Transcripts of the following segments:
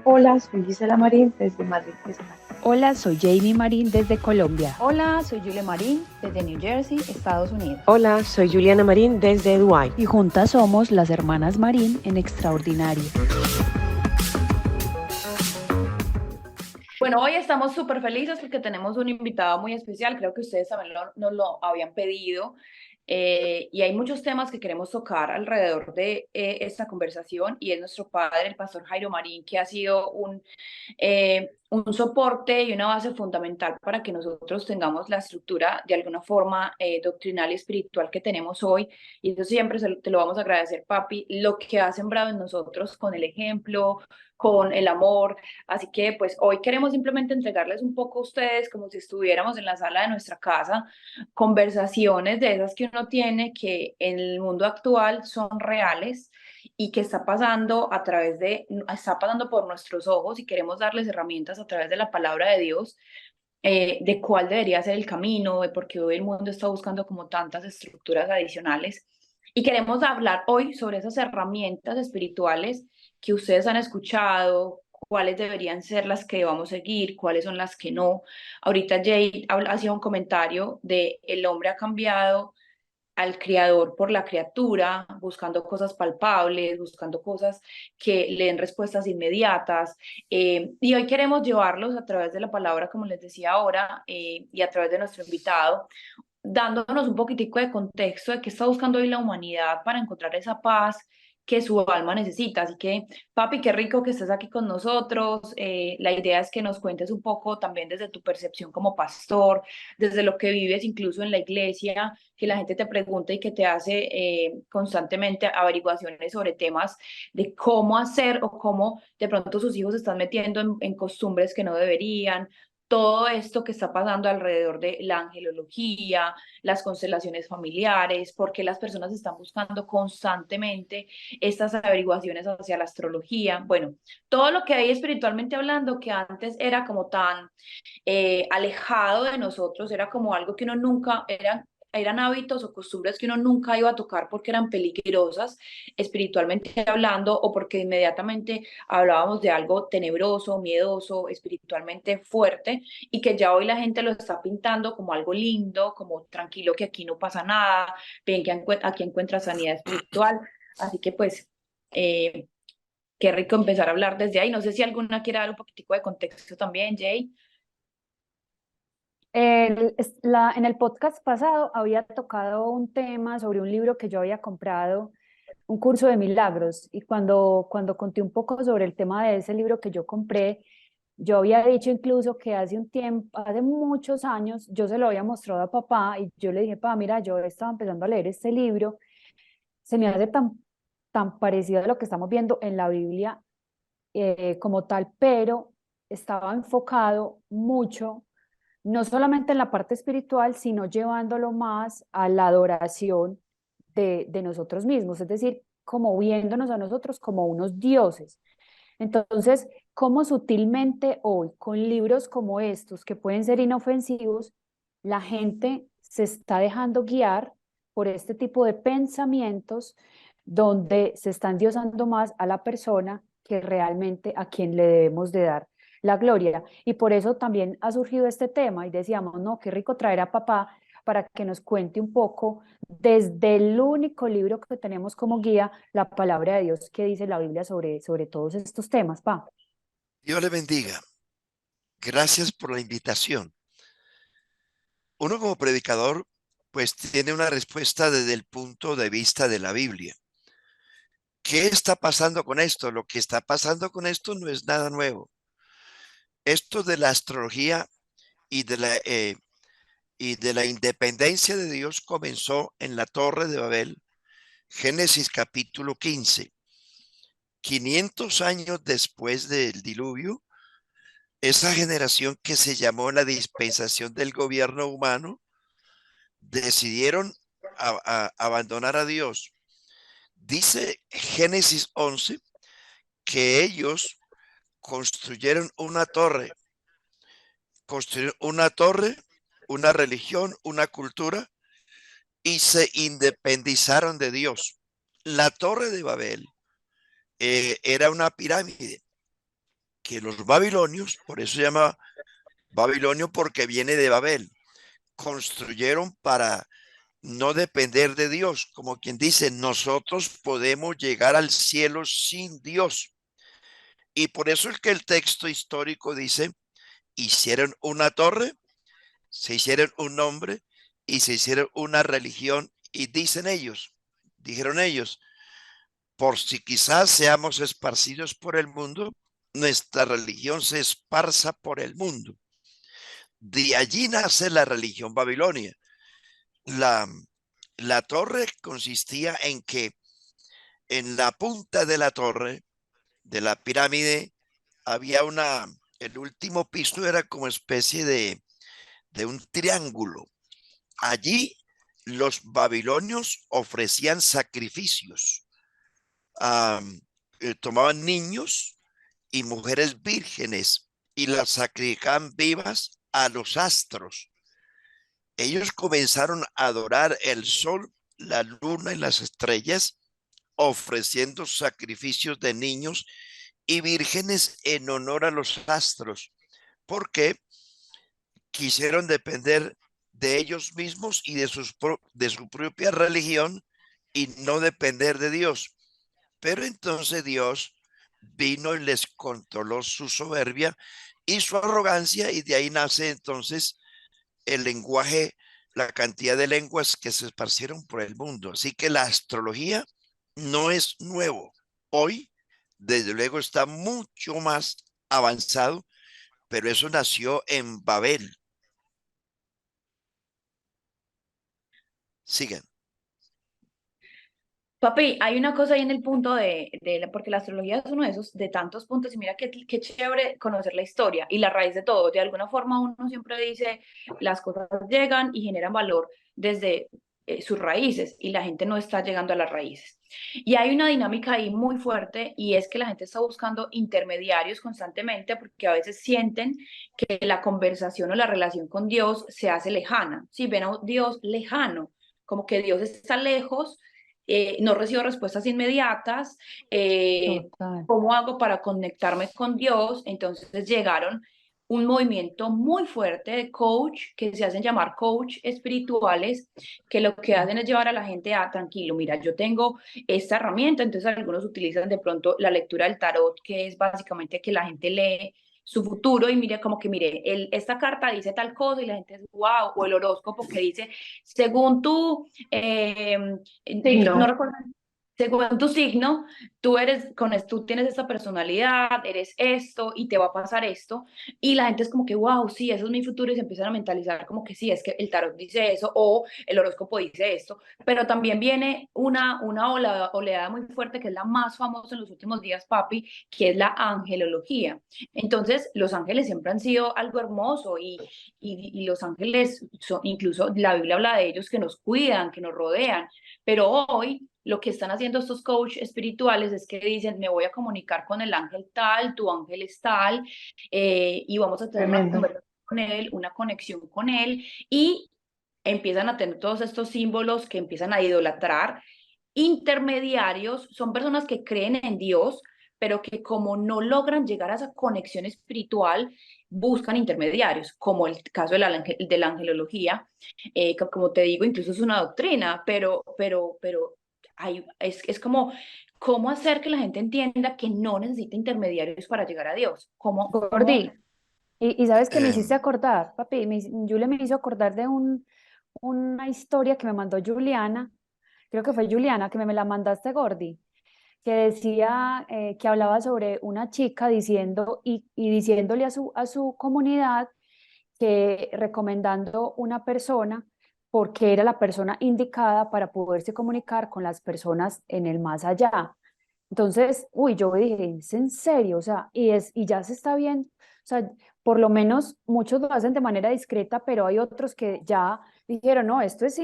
Hola, soy Gisela Marín desde Madrid, España. Hola, soy Jamie Marín desde Colombia. Hola, soy Julia Marín desde New Jersey, Estados Unidos. Hola, soy Juliana Marín desde Dubái. Y juntas somos las hermanas Marín en Extraordinario. Bueno, hoy estamos súper felices porque tenemos un invitado muy especial. Creo que ustedes también nos lo habían pedido. Y hay muchos temas que queremos tocar alrededor de esta conversación y es nuestro padre, el pastor Jairo Marín, que ha sido un soporte y una base fundamental para que nosotros tengamos la estructura de alguna forma doctrinal y espiritual que tenemos hoy. Y eso siempre te lo vamos a agradecer, papi, lo que ha sembrado en nosotros con el ejemplo, con el amor. Así que pues hoy queremos simplemente entregarles un poco a ustedes como si estuviéramos en la sala de nuestra casa, conversaciones de esas que uno tiene que en el mundo actual son reales y que está pasando por nuestros ojos y queremos darles herramientas a través de la palabra de Dios, de cuál debería ser el camino, de por qué hoy el mundo está buscando como tantas estructuras adicionales. Y queremos hablar hoy sobre esas herramientas espirituales que ustedes han escuchado, cuáles deberían ser las que vamos a seguir, cuáles son las que no. Ahorita Jay hacía un comentario de el hombre ha cambiado al creador por la criatura, buscando cosas palpables, buscando cosas que le den respuestas inmediatas. Y hoy queremos llevarlos a través de la palabra, como les decía ahora, y a través de nuestro invitado, dándonos un poquitico de contexto de qué está buscando hoy la humanidad para encontrar esa paz que su alma necesita. Así que, papi, qué rico que estés aquí con nosotros. La idea es que nos cuentes un poco también desde tu percepción como pastor, desde lo que vives incluso en la iglesia, que la gente te pregunta y que te hace constantemente averiguaciones sobre temas de cómo hacer o cómo de pronto sus hijos se están metiendo en costumbres que no deberían, todo esto que está pasando alrededor de la angelología, las constelaciones familiares, porque las personas están buscando constantemente estas averiguaciones hacia la astrología. Bueno, todo lo que hay espiritualmente hablando que antes era como tan alejado de nosotros, era como algo que uno nunca, eran hábitos o costumbres que uno nunca iba a tocar porque eran peligrosas espiritualmente hablando o porque inmediatamente hablábamos de algo tenebroso, miedoso, espiritualmente fuerte y que ya hoy la gente lo está pintando como algo lindo, como tranquilo que aquí no pasa nada, ven que aquí encuentra sanidad espiritual. Así que pues eh, qué rico empezar a hablar desde ahí. No sé si alguna quiere dar un poquitico de contexto también, Jay. En el podcast pasado había tocado un tema sobre un libro que yo había comprado, un curso de milagros, y cuando conté un poco sobre el tema de ese libro que yo compré, yo había dicho incluso que hace un tiempo, hace muchos años, yo se lo había mostrado a papá y yo le dije, papá, mira, yo estaba empezando a leer este libro, se me hace tan parecido a lo que estamos viendo en la Biblia como tal, pero estaba enfocado mucho no solamente en la parte espiritual, sino llevándolo más a la adoración de nosotros mismos, es decir, como viéndonos a nosotros como unos dioses. Entonces, cómo sutilmente hoy, con libros como estos, que pueden ser inofensivos, la gente se está dejando guiar por este tipo de pensamientos donde se están diosando más a la persona que realmente a quien le debemos de dar la gloria. Y por eso también ha surgido este tema y decíamos, no, qué rico traer a papá para que nos cuente un poco desde el único libro que tenemos como guía, la palabra de Dios que dice la Biblia sobre todos estos temas, pa. Dios le bendiga. Gracias por la invitación. Uno como predicador, pues tiene una respuesta desde el punto de vista de la Biblia. ¿Qué está pasando con esto? Lo que está pasando con esto no es nada nuevo. Esto de la astrología y de la independencia de Dios comenzó en la Torre de Babel, Génesis capítulo 15. 500 años después del diluvio, esa generación que se llamó la dispensación del gobierno humano, decidieron abandonar a Dios. Dice Génesis 11 que ellos construyeron una torre, una religión, una cultura y se independizaron de Dios. La Torre de Babel era una pirámide que los babilonios, por eso se llama Babilonio porque viene de Babel, construyeron para no depender de Dios, como quien dice, nosotros podemos llegar al cielo sin Dios. Y por eso es que el texto histórico dice, hicieron una torre, se hicieron un nombre y se hicieron una religión y dijeron ellos, por si quizás seamos esparcidos por el mundo, nuestra religión se esparza por el mundo. De allí nace la religión babilonia. La, la torre consistía en que en la punta de la torre, de la pirámide, había el último piso era como especie de un triángulo. Allí los babilonios ofrecían sacrificios. Tomaban niños y mujeres vírgenes y las sacrificaban vivas a los astros. Ellos comenzaron a adorar el sol, la luna y las estrellas, ofreciendo sacrificios de niños y vírgenes en honor a los astros, porque quisieron depender de ellos mismos y de su propia religión y no depender de Dios. Pero entonces Dios vino y les controló su soberbia y su arrogancia, y de ahí nace entonces el lenguaje, la cantidad de lenguas que se esparcieron por el mundo. Así que la astrología no es nuevo. Hoy, desde luego, está mucho más avanzado, pero eso nació en Babel. Sigan. Papi, hay una cosa ahí en el punto porque la astrología es uno de esos, de tantos puntos, y mira qué chévere conocer la historia y la raíz de todo. De alguna forma uno siempre dice, las cosas llegan y generan valor desde sus raíces, y la gente no está llegando a las raíces. Y hay una dinámica ahí muy fuerte, y es que la gente está buscando intermediarios constantemente porque a veces sienten que la conversación o la relación con Dios se hace lejana. Si ven a Dios lejano, como que Dios está lejos, no recibo respuestas inmediatas, Total. ¿cómo hago para conectarme con Dios? Entonces llegaron un movimiento muy fuerte de coach, que se hacen llamar coach espirituales, que lo que hacen es llevar a la gente a, tranquilo, mira, yo tengo esta herramienta. Entonces algunos utilizan de pronto la lectura del tarot, que es básicamente que la gente lee su futuro y mire como que, mire, esta carta dice tal cosa y la gente es wow, o el horóscopo que dice, según tú, no recuerdo, según tu signo, tú tienes esta personalidad, eres esto y te va a pasar esto. Y la gente es como que, wow, sí, eso es mi futuro, y se empiezan a mentalizar como que sí, es que el tarot dice eso o el horóscopo dice esto. Pero también viene una oleada muy fuerte, que es la más famosa en los últimos días, papi, que es la angelología. Entonces, los ángeles siempre han sido algo hermoso, y los ángeles, incluso la Biblia habla de ellos, que nos cuidan, que nos rodean. Pero hoy lo que están haciendo estos coaches espirituales es que dicen, me voy a comunicar con el ángel tal, tu ángel es tal, y vamos a tener una Tremendo. conversación con él, una conexión con él, y empiezan a tener todos estos símbolos que empiezan a idolatrar. Intermediarios son personas que creen en Dios, pero que como no logran llegar a esa conexión espiritual, buscan intermediarios, como el caso de la angelología, que como te digo, incluso es una doctrina, pero es como, ¿cómo hacer que la gente entienda que no necesita intermediarios para llegar a Dios? ¿Cómo? Gordi, y sabes que me Eh, hiciste acordar, papi, Julia me hizo acordar de una historia que me mandó Juliana, creo que fue Juliana, que me la mandaste, Gordi, que decía, que hablaba sobre una chica diciendo y diciéndole a su comunidad que recomendando una persona porque era la persona indicada para poderse comunicar con las personas en el más allá. Entonces, uy, yo dije, ¿es en serio? O sea, y ya se está bien, o sea, por lo menos muchos lo hacen de manera discreta, pero hay otros que ya dijeron, no, esto es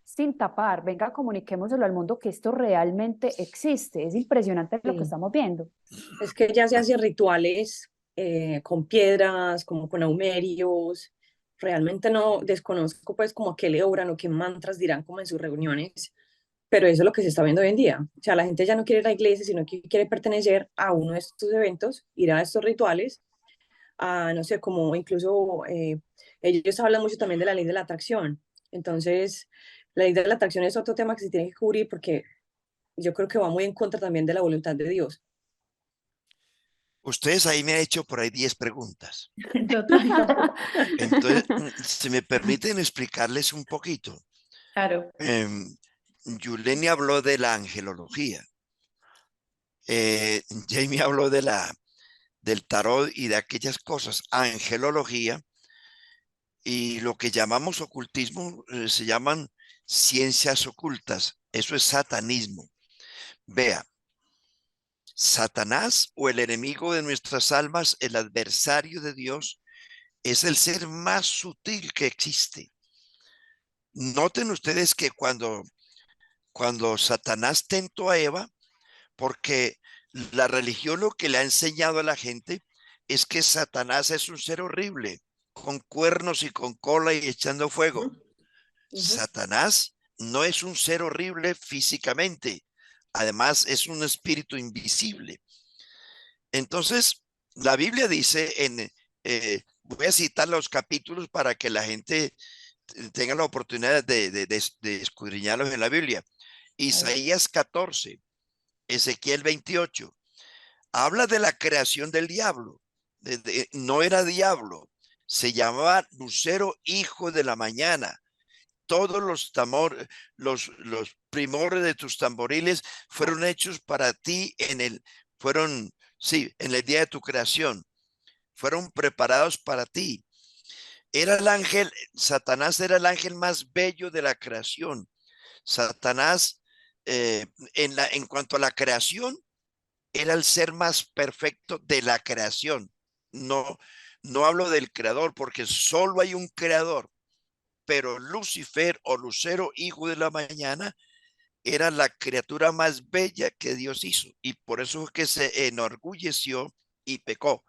sin tapar, venga, comuniquémoselo al mundo que esto realmente existe. Es impresionante lo que Sí. estamos viendo. Es que ya se hacen rituales con piedras, como con aumerios. Realmente no desconozco pues como a qué le obran o qué mantras dirán como en sus reuniones, pero eso es lo que se está viendo hoy en día. O sea, la gente ya no quiere ir a la iglesia, sino que quiere pertenecer a uno de estos eventos, ir a estos rituales, a, no sé, como incluso ellos hablan mucho también de la ley de la atracción. Entonces, la ley de la atracción es otro tema que se tiene que cubrir porque yo creo que va muy en contra también de la voluntad de Dios. Ustedes ahí me han hecho por ahí 10 preguntas. Total. Entonces, si me permiten explicarles un poquito. Claro. Yuleni habló de la angelología. Jamie habló del tarot y de aquellas cosas. Angelología y lo que llamamos ocultismo se llaman ciencias ocultas. Eso es satanismo. Vea, Satanás o el enemigo de nuestras almas, el adversario de Dios, es el ser más sutil que existe. Noten ustedes que cuando Satanás tentó a Eva, porque la religión lo que le ha enseñado a la gente es que Satanás es un ser horrible, con cuernos y con cola y echando fuego. Satanás no es un ser horrible físicamente, además es un espíritu invisible. Entonces, la Biblia dice voy a citar los capítulos para que la gente tenga la oportunidad de escudriñarlos en la Biblia. Isaías 14, Ezequiel 28, habla de la creación del diablo. No era diablo, se llamaba Lucero, hijo de la mañana. Todos los primores de tus tamboriles fueron hechos para ti en el día de tu creación. Fueron preparados para ti. Era el ángel, Satanás era el ángel más bello de la creación. Satanás, en cuanto a la creación, era el ser más perfecto de la creación. No, no hablo del creador porque solo hay un creador, pero Lucifer o Lucero, hijo de la mañana, era la criatura más bella que Dios hizo y por eso es que se enorgulleció y pecó.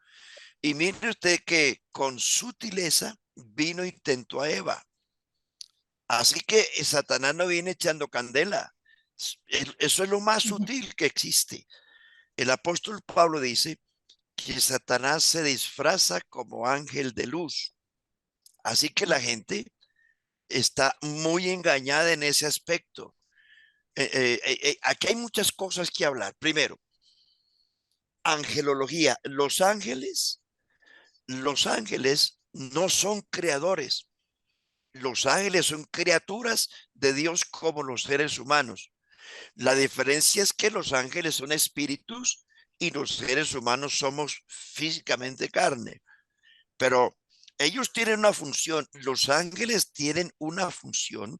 Y mire usted que con sutileza vino y tentó a Eva. Así que Satanás no viene echando candela. Eso es lo más sutil que existe. El apóstol Pablo dice que Satanás se disfraza como ángel de luz. Así que la gente está muy engañada en ese aspecto. Aquí hay muchas cosas que hablar. Primero, angelología. Los ángeles no son creadores. Los ángeles son criaturas de Dios como los seres humanos. La diferencia es que los ángeles son espíritus y los seres humanos somos físicamente carne. Pero ellos tienen una función, los ángeles tienen una función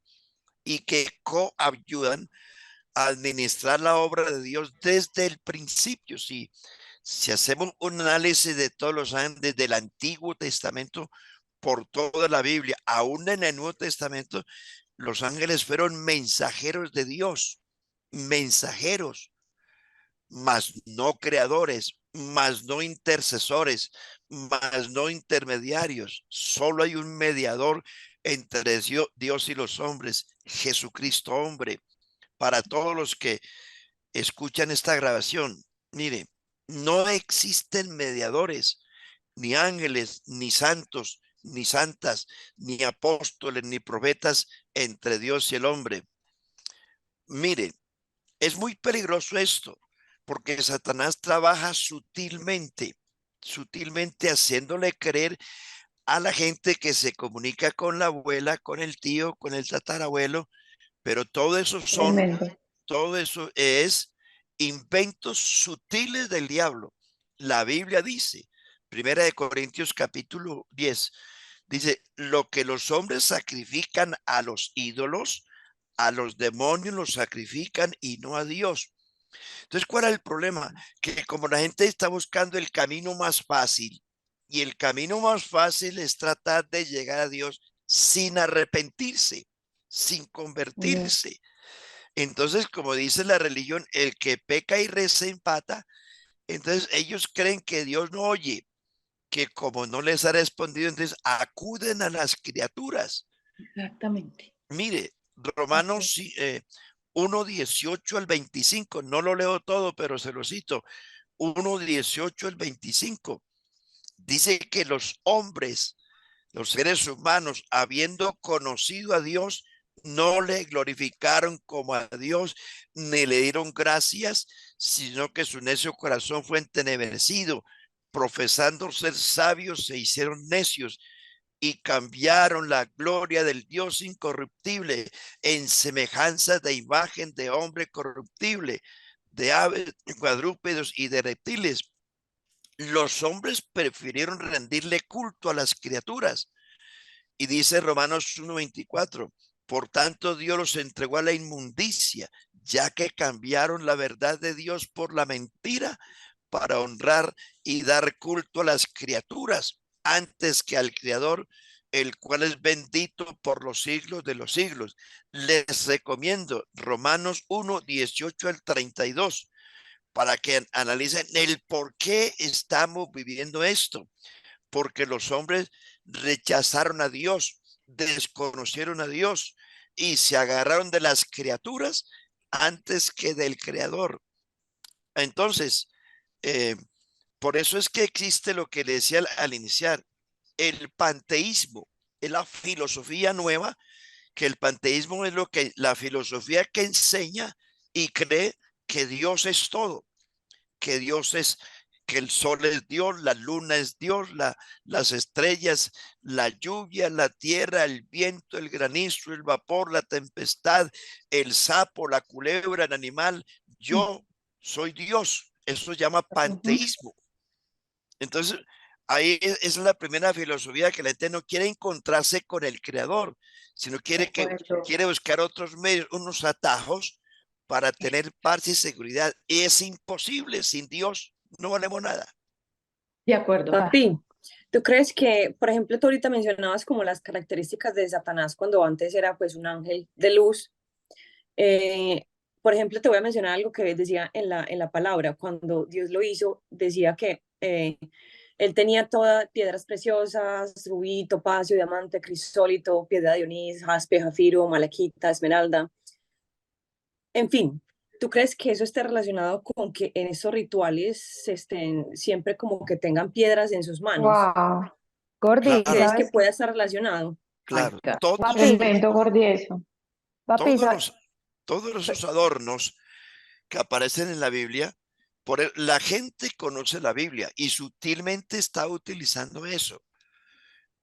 y que coayudan a administrar la obra de Dios desde el principio. Si hacemos un análisis de todos los ángeles desde el Antiguo Testamento por toda la Biblia, aún en el Nuevo Testamento, los ángeles fueron mensajeros de Dios, mensajeros, mas no creadores, mas no intercesores, mas no intermediarios. Solo hay un mediador entre Dios y los hombres, Jesucristo hombre. Para todos los que escuchan esta grabación, mire, no existen mediadores, ni ángeles, ni santos, ni santas, ni apóstoles, ni profetas entre Dios y el hombre. Mire, es muy peligroso esto, porque Satanás trabaja sutilmente, sutilmente haciéndole creer a la gente que se comunica con la abuela, con el tío, con el tatarabuelo, pero Tremendo. todo eso es inventos sutiles del diablo. La Biblia dice, Primera de Corintios capítulo 10, dice, lo que los hombres sacrifican a los ídolos, a los demonios los sacrifican y no a Dios. Entonces, ¿cuál es el problema? Que como la gente está buscando el camino más fácil, y el camino más fácil es tratar de llegar a Dios sin arrepentirse, sin convertirse. Entonces, como dice la religión, el que peca y reza empata. Entonces, ellos creen que Dios no oye, que como no les ha respondido, entonces acuden a las criaturas. Exactamente. Mire, Romanos 1:18 al 25. No lo leo todo, pero se lo cito. 1:18 al 25. Dice que los hombres, los seres humanos, habiendo conocido a Dios, no le glorificaron como a Dios, ni le dieron gracias, sino que su necio corazón fue entenebrecido. Profesando ser sabios, se hicieron necios y cambiaron la gloria del Dios incorruptible en semejanza de imagen de hombre corruptible, de aves, cuadrúpedos y de reptiles. Los hombres prefirieron rendirle culto a las criaturas. Y dice Romanos 1:24, por tanto Dios los entregó a la inmundicia, ya que cambiaron la verdad de Dios por la mentira para honrar y dar culto a las criaturas antes que al Creador, el cual es bendito por los siglos de los siglos. Les recomiendo Romanos 1:18 al 32 para que analicen el por qué estamos viviendo esto. Porque los hombres rechazaron a Dios, desconocieron a Dios y se agarraron de las criaturas antes que del Creador. Entonces, por eso es que existe lo que le decía al iniciar, el panteísmo, es la filosofía nueva, que el panteísmo es la filosofía que enseña y cree que Dios es todo, que Dios es, que el sol es Dios, la luna es Dios, las estrellas, la lluvia, la tierra, el viento, el granizo, el vapor, la tempestad, el sapo, la culebra, el animal. Yo soy Dios. Eso se llama panteísmo. Entonces, ahí es la primera filosofía, que la gente no quiere encontrarse con el Creador, sino quiere buscar otros medios, unos atajos para tener paz y seguridad. Y es imposible, sin Dios no valemos nada. De acuerdo. Papi, ¿tú crees que, por ejemplo, tú ahorita mencionabas como las características de Satanás cuando antes era pues un ángel de luz? Por ejemplo, te voy a mencionar algo que decía en la palabra. Cuando Dios lo hizo, decía que él tenía todas piedras preciosas, rubí, topacio, diamante, crisólito, piedra de onís, jaspe, zafiro, malaquita, esmeralda. En fin, ¿tú crees que eso esté relacionado con que en esos rituales estén siempre como que tengan piedras en sus manos? Wow, Gordy, Claro, ¿Crees que ¿sabes? pueda estar relacionado? claro. God. Papi, tremendo Gordy eso. papi, Todos esos adornos que aparecen en la Biblia, la gente conoce la Biblia y sutilmente está utilizando eso.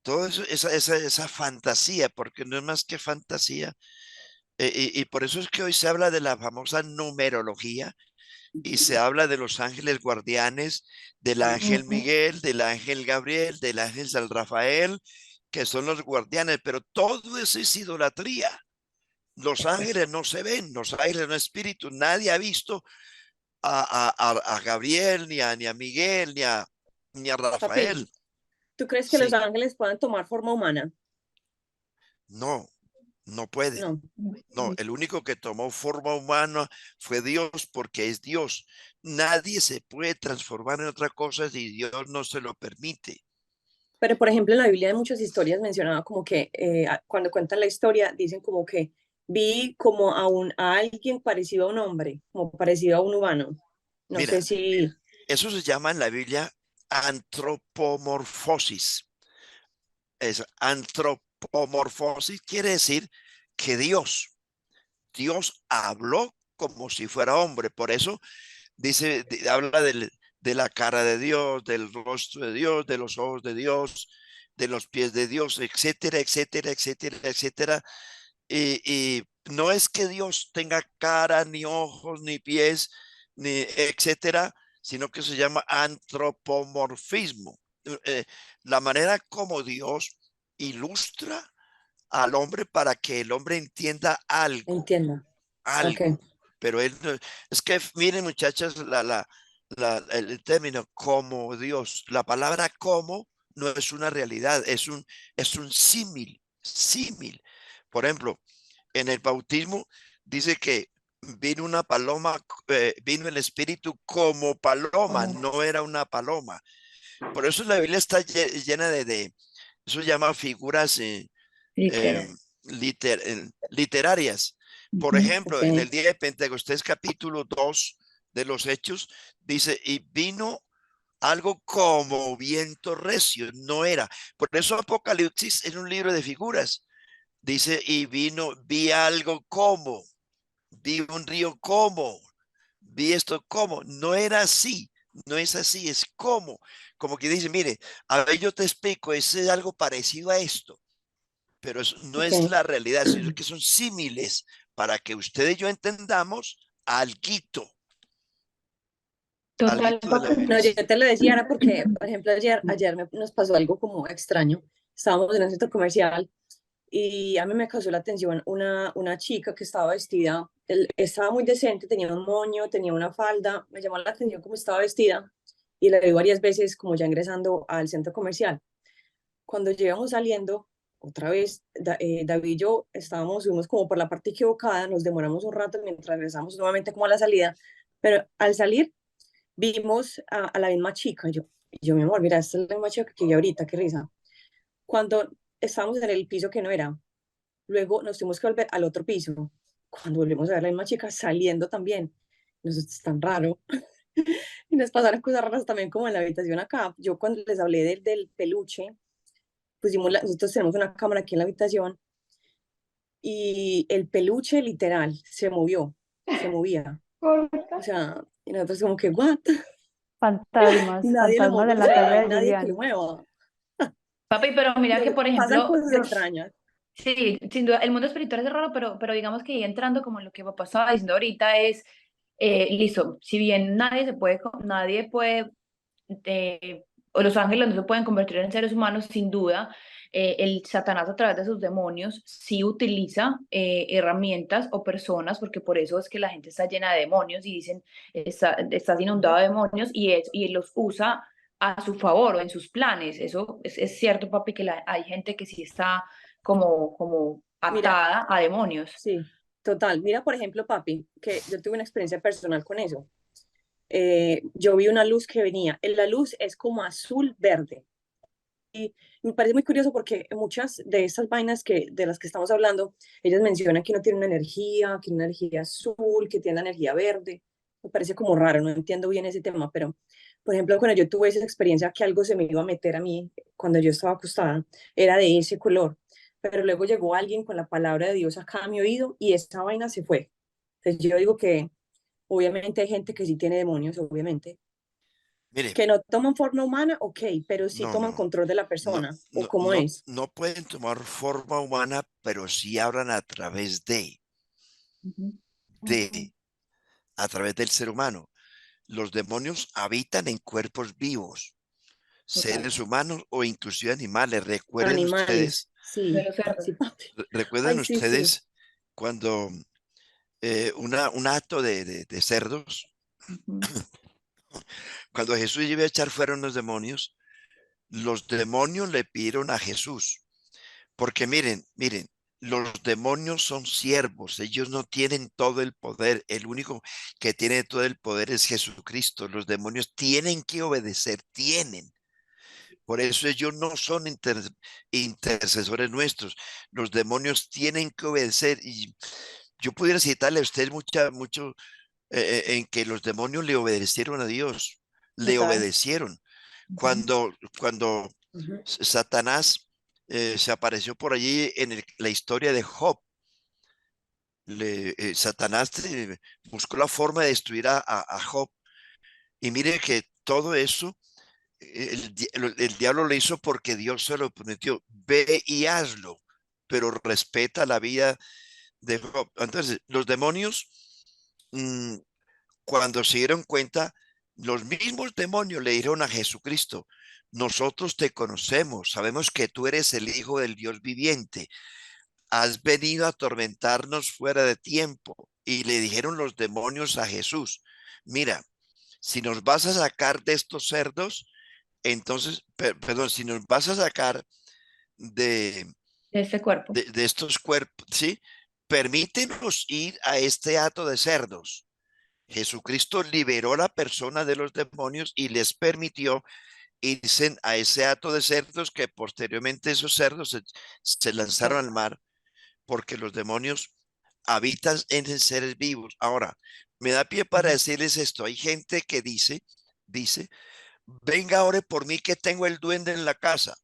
Todo eso, esa fantasía, porque no es más que fantasía. Y por eso es que hoy se habla de la famosa numerología y se habla de los ángeles guardianes, del ángel Miguel, del ángel Gabriel, del ángel San Rafael, que son los guardianes, pero todo eso es idolatría. Los ángeles no se ven, los ángeles no espíritus. Nadie ha visto a Gabriel, ni a Miguel, ni a Papi, Rafael. ¿tú crees que los Sí, ángeles puedan tomar forma humana? no pueden. No. No, el único que tomó forma humana fue Dios, porque es Dios. Nadie se puede transformar en otra cosa si Dios no se lo permite. Pero, por ejemplo, en la Biblia hay muchas historias mencionadas como que cuando cuentan la historia dicen como que vi como a alguien parecido a un hombre, como parecido a un humano. No Mira, sé si... eso se llama en la Biblia antropomorfosis. Antropomorfosis quiere decir que Dios habló como si fuera hombre. Por eso habla de la cara de Dios, del rostro de Dios, de los ojos de Dios, de los pies de Dios, etcétera, etcétera, etcétera, etcétera. Y no es que Dios tenga cara, ni ojos, ni pies, ni etcétera, sino que se llama antropomorfismo. La manera como Dios ilustra al hombre para que el hombre entienda algo, Entienda. Ok. pero él es que miren, muchachas, el término como Dios, la palabra como no es una realidad, es un símil. Por ejemplo, en el bautismo dice que vino una paloma, vino el espíritu como paloma, no era una paloma. Por eso la Biblia está llena eso se llama figuras Literal. literarias, Por ejemplo, en el Ok. día de Pentecostés, capítulo 2 de los Hechos, dice, y vino algo como viento recio, no era. Por eso Apocalipsis es un libro de figuras. Dice, y vino, vi algo como, vi un río como, vi esto como, no era así, no es así, es como que dice, mire, a ver, yo te explico, es algo parecido a esto, pero no Ok. es la realidad, sino que son símiles para que usted y yo entendamos alguito, Total, alguito de la papi. No, Biblia. yo te lo decía era porque, por ejemplo, ayer nos pasó algo como extraño. Estábamos en un centro comercial y a mí me causó la atención una chica que estaba vestida, estaba muy decente, tenía un moño, tenía una falda, me llamó la atención cómo estaba vestida y la vi varias veces como ya ingresando al centro comercial. Cuando llegamos saliendo, otra vez, David y yo fuimos como por la parte equivocada, nos demoramos un rato mientras regresamos nuevamente como a la salida, pero al salir vimos a la misma chica. Mi amor, mira, esta es la misma chica que yo ahorita, qué risa. Cuando estábamos en el piso que no era, luego nos tuvimos que volver al otro piso. Cuando volvimos a ver a la misma chica saliendo también, nos es tan raro. Y nos pasaron cosas raras también como en la habitación acá. Yo cuando les hablé del peluche, nosotros tenemos una cámara aquí en la habitación y el peluche literal se movía. O Corta. sea, y nosotros como que, ¿what? Y Fantasmas, nadie lo fantasmas en mueve, o la sea, no casa hay de nadie que lo Juliana. mueva. Papi, pero mira que, por Pasan ejemplo, cosas extrañas. sí, sin duda, el mundo espiritual es raro, pero digamos que ahí entrando como lo que papá estaba diciendo ahorita es, listo, si bien nadie puede, o los ángeles no se pueden convertir en seres humanos, sin duda, el Satanás a través de sus demonios sí utiliza herramientas o personas, porque por eso es que la gente está llena de demonios y dicen, estás inundado de demonios y los usa a su favor o en sus planes. Eso es cierto, papi, que hay gente que sí está como Mira, atada a demonios. sí, total. Mira, por ejemplo, papi, que yo tuve una experiencia personal con eso. Yo vi una luz que venía. La luz es como azul verde. Y me parece muy curioso porque muchas de estas vainas de las que estamos hablando, ellas mencionan que no tiene una energía azul, que tiene una energía verde. Me parece como raro, no entiendo bien ese tema, pero por ejemplo, cuando yo tuve esa experiencia que algo se me iba a meter a mí cuando yo estaba acostada, era de ese color. Pero luego llegó alguien con la palabra de Dios acá a mi oído y esa vaina se fue. Entonces yo digo que obviamente hay gente que sí tiene demonios, obviamente, Mire, que no toman forma humana, ok, pero sí no, toman no, control de la no, persona, o no, cómo no, es. no pueden tomar forma humana, pero sí hablan a través Ujú. de, a través del ser humano. Los demonios habitan en cuerpos vivos, Total. seres humanos o inclusive animales. Animales, sí, Pero cerdos. sí, papi. Recuerdan Ay, sí, sí. ustedes cuando un acto de cerdos, Ujú. cuando Jesús iba a echar fuera unos demonios, los demonios le pidieron a Jesús, porque miren, los demonios son siervos, ellos no tienen todo el poder, el único que tiene todo el poder es Jesucristo, los demonios tienen que obedecer, tienen. Por eso ellos no son intercesores nuestros. Los demonios tienen que obedecer. Y yo pudiera citarle a usted mucho en que los demonios le obedecieron a Dios, le Total. obedecieron. Ujú. Cuando Ujú. Satanás se apareció por allí en la historia de Job, Satanás buscó la forma de destruir a Job. Y mire que todo eso el diablo lo hizo porque Dios se lo prometió. Ve y hazlo, pero respeta la vida de Job. Entonces, los demonios, mm, cuando se dieron cuenta, los mismos demonios le dijeron a Jesucristo, nosotros te conocemos, sabemos que tú eres el Hijo del Dios viviente, has venido a atormentarnos fuera de tiempo. Y le dijeron los demonios a Jesús, mira, si nos vas a sacar de estos cerdos, entonces, perdón, si nos vas a sacar de, De este cuerpo. de estos cuerpos, ¿sí? Permítenos ir a este hato de cerdos. Jesucristo liberó a la persona de los demonios y les permitió irse a ese hato de cerdos que posteriormente esos cerdos se lanzaron al mar porque los demonios habitan en seres vivos. Ahora, me da pie para decirles esto. Hay gente que dice, venga, ore por mí que tengo el duende en la casa.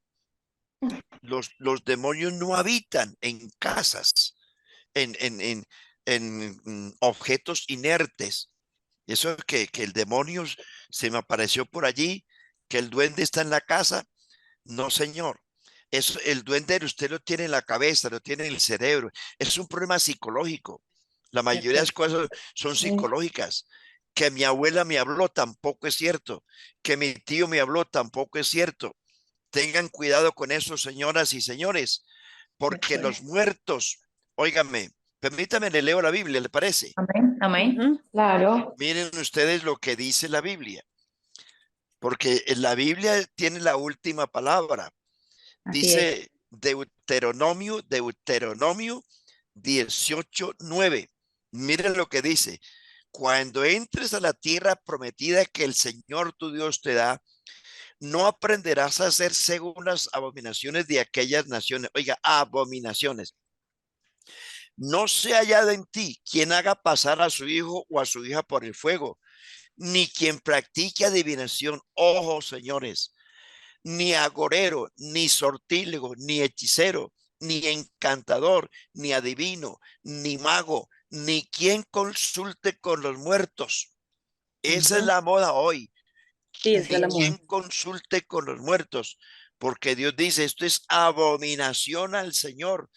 Los demonios no habitan en casas, en objetos inertes. Eso que el demonio se me apareció por allí, que el duende está en la casa. No, señor. Eso, el duende usted lo tiene en la cabeza, lo tiene en el cerebro. Es un problema psicológico. La mayoría de las cosas son psicológicas. Que mi abuela me habló tampoco es cierto. Que mi tío me habló tampoco es cierto. Tengan cuidado con eso, señoras y señores, porque los muertos, óiganme, permítame, le leo la Biblia, ¿le parece? Amén, amén. Claro. Miren ustedes lo que dice la Biblia, porque la Biblia tiene la última palabra. Así es. Dice Deuteronomio 18:9. Miren lo que dice. Cuando entres a la tierra prometida que el Señor tu Dios te da, no aprenderás a hacer según las abominaciones de aquellas naciones. Oiga, abominaciones. No se hallado en ti quien haga pasar a su hijo o a su hija por el fuego, ni quien practique adivinación. Ojo, señores, ni agorero, ni sortílego, ni hechicero, ni encantador, ni adivino, ni mago, ni quien consulte con los muertos. Esa es la moda hoy. Sí, esa es Ni la moda. quien consulte con los muertos, porque Dios dice, esto es abominación al Señor,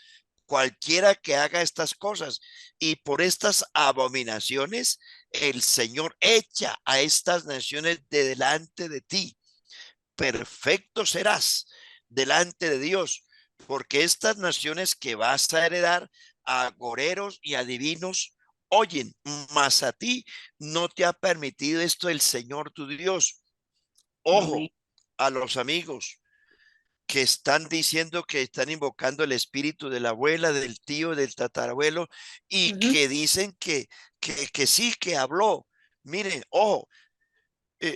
cualquiera que haga estas cosas. Y por estas abominaciones, el Señor echa a estas naciones de delante de ti. Perfecto serás delante de Dios, porque estas naciones que vas a heredar, agoreros y adivinos, oyen, mas a ti no te ha permitido esto el Señor tu Dios. Ojo Amén. a los amigos que están diciendo que están invocando el espíritu de la abuela, del tío, del tatarabuelo, y que dicen que sí, que habló. Miren, ojo,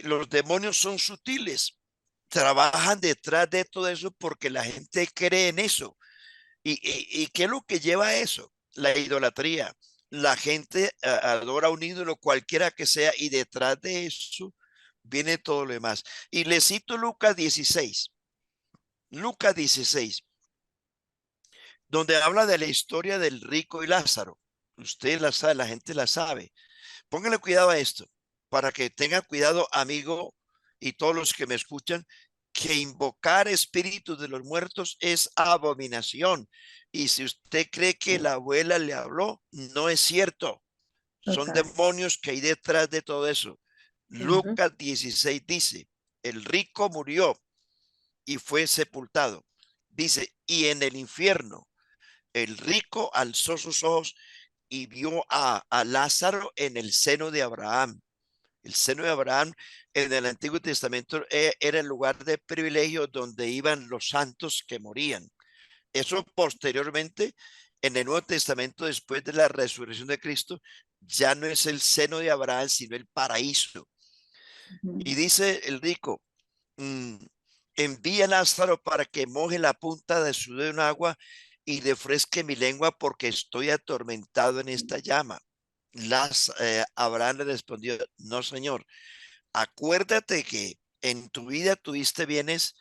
los demonios son sutiles, trabajan detrás de todo eso porque la gente cree en eso. ¿Y qué es lo que lleva a eso? La idolatría. La gente adora un ídolo cualquiera que sea y detrás de eso viene todo lo demás. Y le cito Lucas 16, donde habla de la historia del rico y Lázaro. Usted la sabe, la gente la sabe. Pónganle cuidado a esto, para que tengan cuidado, amigo, y todos los que me escuchan, que invocar espíritus de los muertos es abominación. Y si usted cree que la abuela le habló, no es cierto. Son Total. demonios que hay detrás de todo eso. Lucas 16 dice, el rico murió y fue sepultado. Dice, y en el infierno, el rico alzó sus ojos y vio a Lázaro en el seno de Abraham. El seno de Abraham en el Antiguo Testamento era el lugar de privilegio donde iban los santos que morían. Eso posteriormente, en el Nuevo Testamento, después de la resurrección de Cristo, ya no es el seno de Abraham, sino el paraíso. Y dice el rico, envía a Lázaro para que moje la punta de su dedo en agua y refresque mi lengua porque estoy atormentado en esta llama. Abraham le respondió, no, señor, acuérdate que en tu vida tuviste bienes,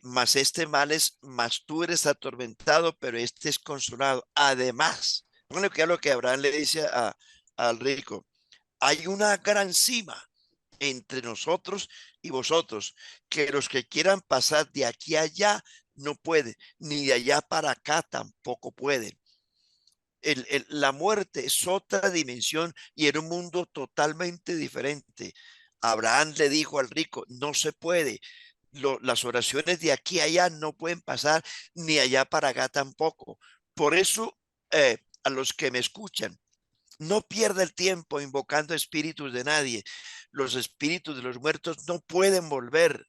mas este mal es, mas tú eres atormentado, pero este es consolado. Además, bueno, que es lo que Abraham le dice al rico, hay una gran cima entre nosotros y vosotros, que los que quieran pasar de aquí a allá no pueden, ni de allá para acá tampoco pueden. La muerte es otra dimensión y en un mundo totalmente diferente. Abraham le dijo al rico, no se puede. Las oraciones de aquí a allá no pueden pasar, ni allá para acá tampoco. Por eso, a los que me escuchan, no pierda el tiempo invocando espíritus de nadie. Los espíritus de los muertos no pueden volver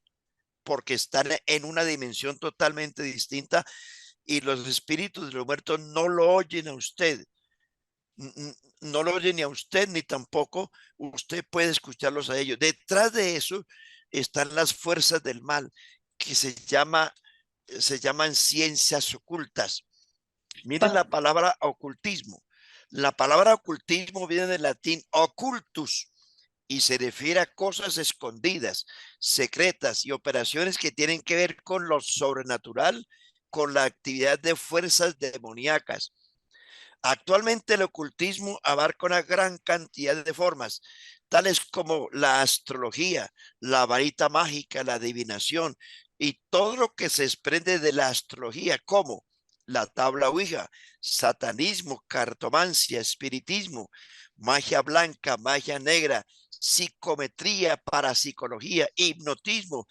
porque están en una dimensión totalmente distinta y los espíritus de los muertos no lo oyen a usted. No lo oyen ni a usted ni tampoco usted puede escucharlos a ellos. Detrás de eso están las fuerzas del mal que se llaman ciencias ocultas. Miren la palabra ocultismo. La palabra ocultismo viene del latín occultus y se refiere a cosas escondidas, secretas y operaciones que tienen que ver con lo sobrenatural, con la actividad de fuerzas demoníacas. Actualmente el ocultismo abarca una gran cantidad de formas, tales como la astrología, la varita mágica, la adivinación y todo lo que se desprende de la astrología, como la tabla ouija, satanismo, cartomancia, espiritismo, magia blanca, magia negra, psicometría, parapsicología, hipnotismo,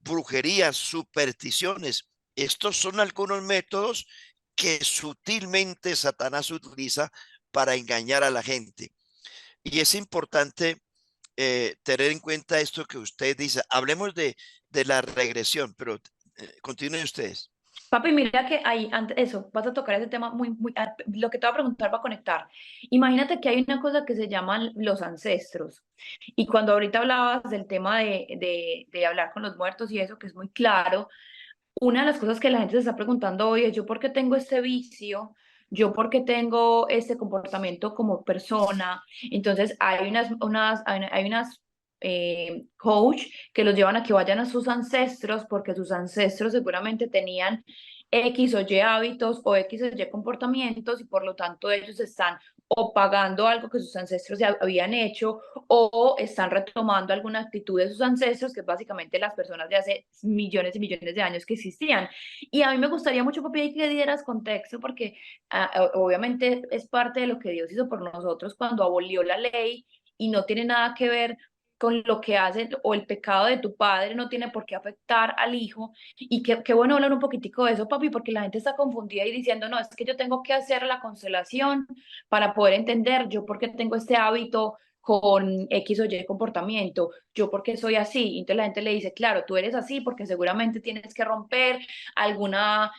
brujería, supersticiones. Estos son algunos métodos que sutilmente Satanás utiliza para engañar a la gente. Y es importante tener en cuenta esto que usted dice. Hablemos de la regresión, pero continúen ustedes. Papi, mira que ahí, eso, vas a tocar ese tema lo que te voy a preguntar va a conectar. Imagínate que hay una cosa que se llaman los ancestros. Y cuando ahorita hablabas del tema de hablar con los muertos y eso, que es muy claro, una de las cosas que la gente se está preguntando hoy es, ¿yo por qué tengo este vicio? ¿Yo por qué tengo este comportamiento como persona? Entonces, hay unas coach que los llevan a que vayan a sus ancestros porque sus ancestros seguramente tenían X o Y hábitos o X o Y comportamientos y por lo tanto ellos están o pagando algo que sus ancestros ya habían hecho o están retomando alguna actitud de sus ancestros, que es básicamente las personas de hace millones y millones de años que existían. Y a mí me gustaría mucho, papi, que dieras contexto, porque obviamente es parte de lo que Dios hizo por nosotros cuando abolió la ley y no tiene nada que ver con lo que hace o el pecado de tu padre no tiene por qué afectar al hijo. Y qué bueno hablar un poquitico de eso, papi, porque la gente está confundida y diciendo, no, es que yo tengo que hacer la constelación para poder entender yo por qué tengo este hábito con X o Y comportamiento, yo porque soy así. Entonces la gente le dice, claro, tú eres así porque seguramente tienes que romper alguna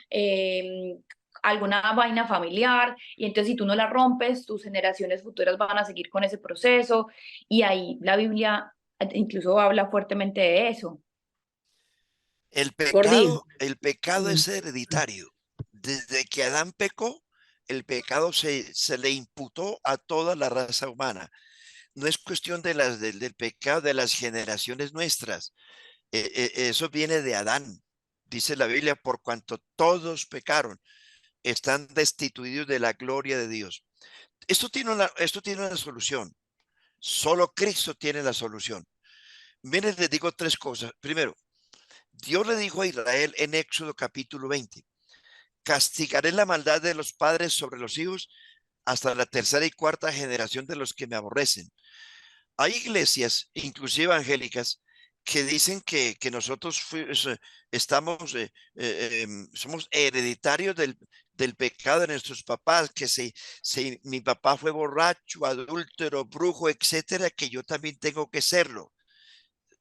vaina familiar y entonces si tú no la rompes, tus generaciones futuras van a seguir con ese proceso y ahí la Biblia incluso habla fuertemente de eso. Gordy. El pecado es hereditario. Desde que Adán pecó, el pecado se le imputó a toda la raza humana. No es cuestión del pecado de las generaciones nuestras. Eso viene de Adán. Dice la Biblia, por cuanto todos pecaron, están destituidos de la gloria de Dios. Esto tiene una solución. Solo Cristo tiene la solución. Miren, les digo tres cosas. Primero, Dios le dijo a Israel en Éxodo capítulo 20, castigaré la maldad de los padres sobre los hijos hasta la tercera y cuarta generación de los que me aborrecen. Hay iglesias, inclusive evangélicas, que dicen que nosotros somos hereditarios del pecado de nuestros papás, que si mi papá fue borracho, adúltero, brujo, etcétera, que yo también tengo que serlo.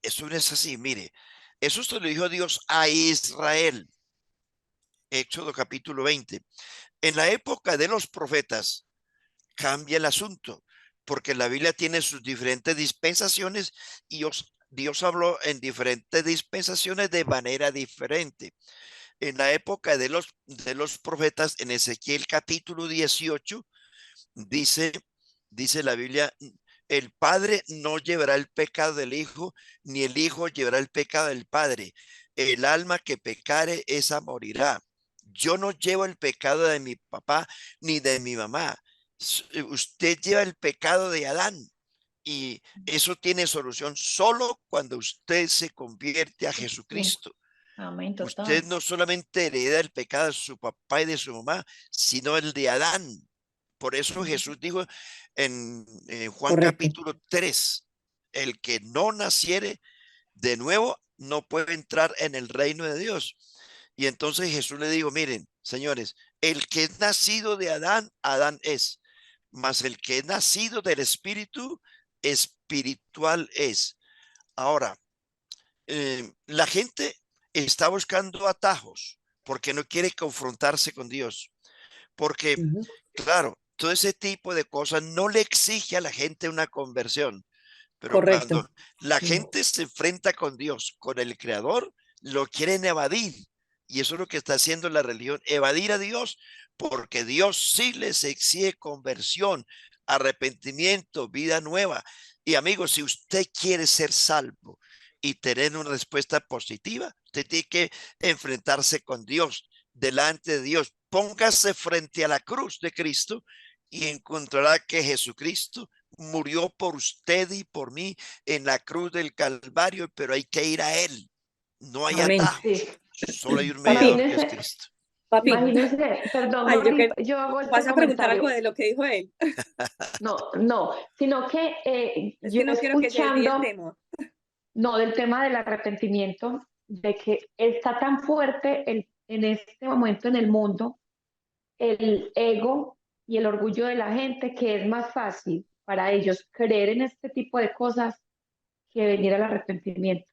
Eso no es así, mire. Eso se lo dijo Dios a Israel. Éxodo capítulo 20. En la época de los profetas cambia el asunto, porque la Biblia tiene sus diferentes dispensaciones y Dios habló en diferentes dispensaciones de manera diferente. En la época de los profetas, en Ezequiel capítulo 18, dice la Biblia, el padre no llevará el pecado del hijo, ni el hijo llevará el pecado del padre. El alma que pecare, esa morirá. Yo no llevo el pecado de mi papá ni de mi mamá. Usted lleva el pecado de Adán y eso tiene solución solo cuando usted se convierte a Jesucristo. Amén, total. Usted no solamente hereda el pecado de su papá y de su mamá, sino el de Adán. Por eso Jesús dijo en Juan Correcto. capítulo 3, el que no naciere de nuevo no puede entrar en el reino de Dios. Y entonces Jesús le dijo, miren, señores, el que es nacido de Adán, Adán es, mas el que es nacido del Espíritu, espiritual es. Ahora, la gente está buscando atajos porque no quiere confrontarse con Dios. Porque, claro, todo ese tipo de cosas no le exige a la gente una conversión. Pero Correcto. cuando la gente se enfrenta con Dios, con el Creador, lo quieren evadir. Y eso es lo que está haciendo la religión, evadir a Dios porque Dios sí les exige conversión, arrepentimiento, vida nueva. Y amigos, si usted quiere ser salvo y tener una respuesta positiva, usted tiene que enfrentarse con Dios, delante de Dios. Póngase frente a la cruz de Cristo y encontrará que Jesucristo murió por usted y por mí en la cruz del Calvario, pero hay que ir a Él. No hay Amén. atajos, Sí. solo hay un mediador que es Imagínense, Cristo. Papi, imagínense, perdón, ay, Mari, yo hago vas este a preguntar algo comentario. de lo que dijo él. No, no, sino que Es yo que no quiero que se desvíe el escuchando, tema. no, del tema del arrepentimiento, de que está tan fuerte en este momento en el mundo el ego y el orgullo de la gente que es más fácil para ellos creer en este tipo de cosas que venir al arrepentimiento.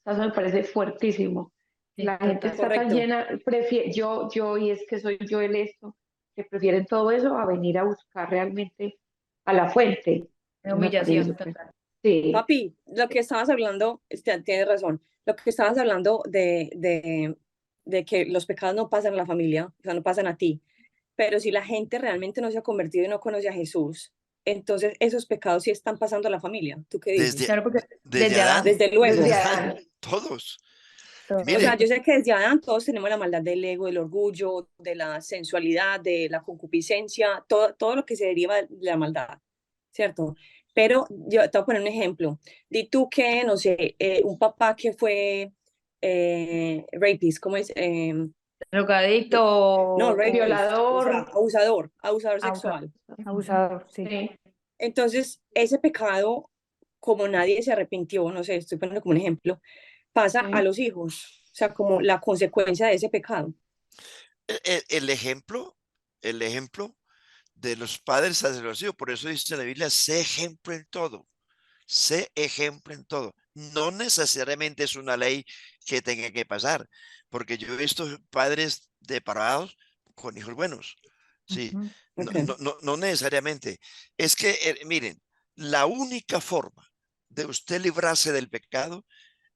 Eso me parece fuertísimo. Sí, La gente total. está tan Correcto. llena, y es que soy yo el esto, que prefieren todo eso a venir a buscar realmente a la fuente. De Eso me parece humillación súper. total. Sí, Papi, lo que estabas hablando, tienes razón, lo que estabas hablando de que los pecados no pasan a la familia, o sea, no pasan a ti, pero si la gente realmente no se ha convertido y no conoce a Jesús, entonces esos pecados sí están pasando a la familia. ¿Tú qué dices? Claro, porque Desde desde Adán. Adán, Desde luego. desde desde Adán. Adán, todos. O Mire, sea, yo sé que desde Adán todos tenemos la maldad del ego, del orgullo, de la sensualidad, de la concupiscencia, todo lo que se deriva de la maldad, ¿cierto? Pero yo te voy a poner un ejemplo. Di tú que, no sé, un papá que fue rapist, ¿cómo es? No, Drogadicto rapist, o sea, Violador, abusador abusador. sexual. Abusador, sí. sí. Entonces, ese pecado, como nadie se arrepintió, no sé, estoy poniendo como un ejemplo, pasa a Sí. los hijos, o sea, como la consecuencia de ese pecado. el ejemplo de los padres hacia los hijos, por eso dice la Biblia, sé ejemplo en todo, sé ejemplo en todo. No necesariamente es una ley que tenga que pasar, porque yo he visto padres depravados con hijos buenos. Sí, Ujú. Okay. no necesariamente. Es que, miren, la única forma de usted librarse del pecado